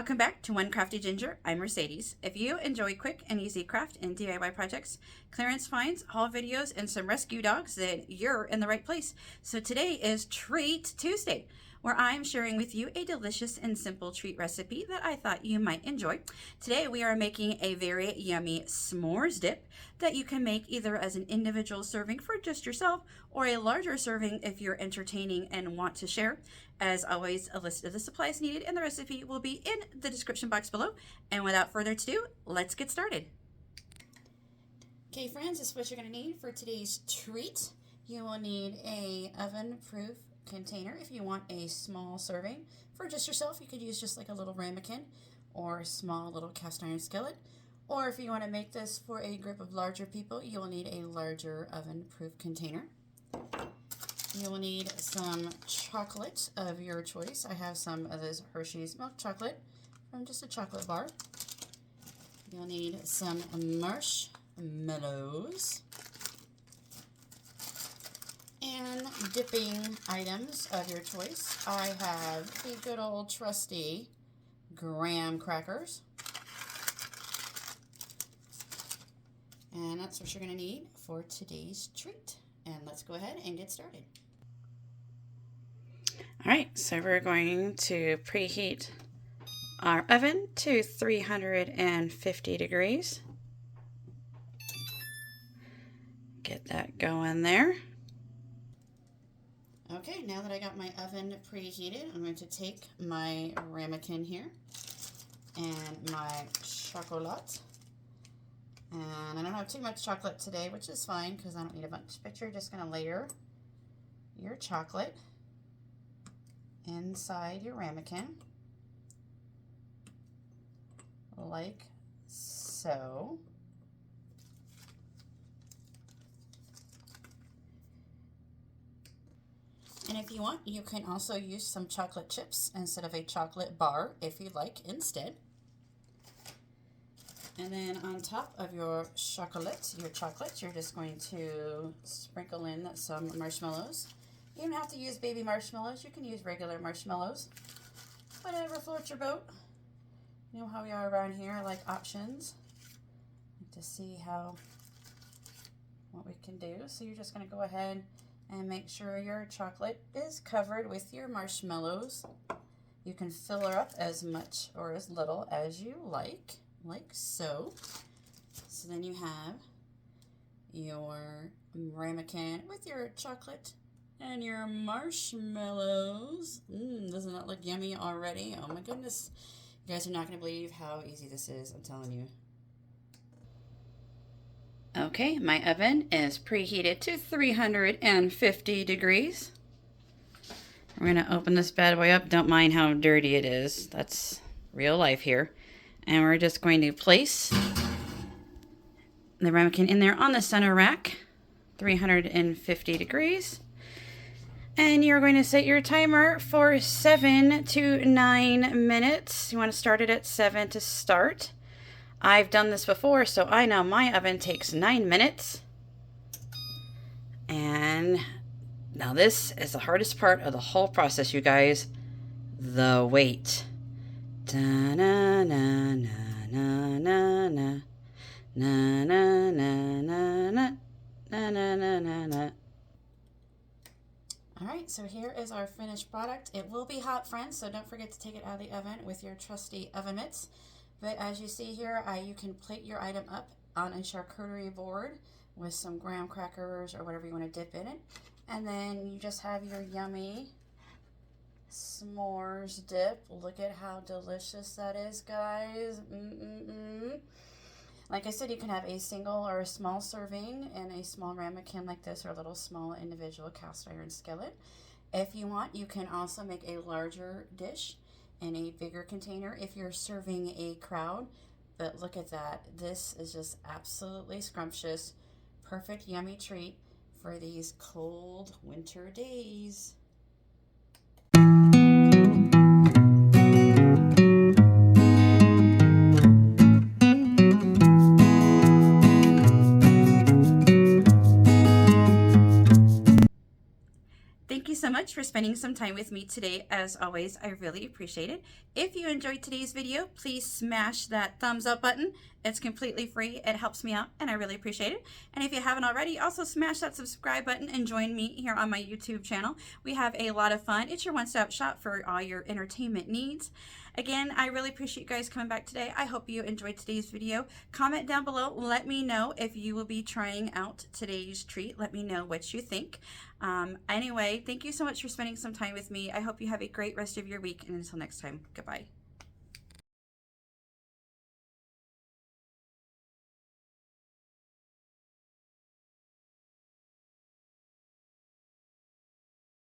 Welcome back to One Crafty Ginger. I'm Mercedes. If you enjoy quick and easy craft and DIY projects, clearance finds, haul videos, and some rescue dogs, then you're in the right place. So today is Treat Tuesday, where I'm sharing with you a delicious and simple treat recipe that I thought you might enjoy. Today we are making a very yummy s'mores dip that you can make either as an individual serving for just yourself or a larger serving if you're entertaining and want to share. As always, a list of the supplies needed and the recipe will be in the description box below. And without further ado, let's get started. Okay friends, this is what you're going to need for today's treat. You will need a oven-proof container if you want a small serving. For just yourself, you could use just like a little ramekin or a small little cast iron skillet. Or if you want to make this for a group of larger people, you will need a larger oven-proof container. You will need some chocolate of your choice. I have some of this Hershey's milk chocolate from just a chocolate bar. You'll need some marshmallows and dipping items of your choice. I have the good old trusty graham crackers. And that's what you're going to need for today's treat. And let's go ahead and get started. All right, so we're going to preheat our oven to 350 degrees. Get that going there. Okay, now that I got my oven preheated, I'm going to take my ramekin here and my chocolate. And I don't have too much chocolate today, which is fine because I don't need a bunch. But you're just going to layer your chocolate inside your ramekin, like so. And if you want, you can also use some chocolate chips instead of a chocolate bar if you'd like instead. And then on top of your chocolate, you're just going to sprinkle in some marshmallows. You don't have to use baby marshmallows. You can use regular marshmallows. Whatever floats your boat. You know how we are around here, I like options. To see what we can do. So you're just going to go ahead and make sure your chocolate is covered with your marshmallows. You can fill her up as much or as little as you like so. So then you have your ramekin with your chocolate and your marshmallows. Doesn't that look yummy already? Oh my goodness. You guys are not going to believe how easy this is, I'm telling you. Okay, my oven is preheated to 350 degrees. We're going to open this bad boy up. Don't mind how dirty it is. That's real life here. And we're just going to place the ramekin in there on the center rack, 350 degrees. And you're going to set your timer for 7 to 9 minutes. You want to start it at 7 to start. I've done this before, so I know my oven takes 9 minutes. And now this is the hardest part of the whole process, you guys. The wait. Da-na-na-na-na-na-na. Na-na-na-na-na-na-na-na-na. Alright, so here is our finished product. It will be hot, friends, so don't forget to take it out of the oven with your trusty oven mitts. But as you see here, you can plate your item up on a charcuterie board with some graham crackers or whatever you want to dip in it. And then you just have your yummy s'mores dip. Look at how delicious that is, guys. Like I said, you can have a single or a small serving in a small ramekin like this, or a little small individual cast iron skillet. If you want, you can also make a larger dish in a bigger container if you're serving a crowd. But look at that. This is just absolutely scrumptious. Perfect yummy treat for these cold winter days. Thank you so so much for spending some time with me today. As always, I really appreciate it. If you enjoyed today's video, please smash that thumbs up button. It's completely free. It helps me out, and I really appreciate it. And if you haven't already, also smash that subscribe button and join me here on my YouTube channel. We have a lot of fun. It's your one-stop shop for all your entertainment needs. Again, I really appreciate you guys coming back today. I hope you enjoyed today's video. Comment down below. Let me know if you will be trying out today's treat. Let me know what you think. Anyway, thank you so much for spending some time with me. I hope you have a great rest of your week, and until next time, goodbye.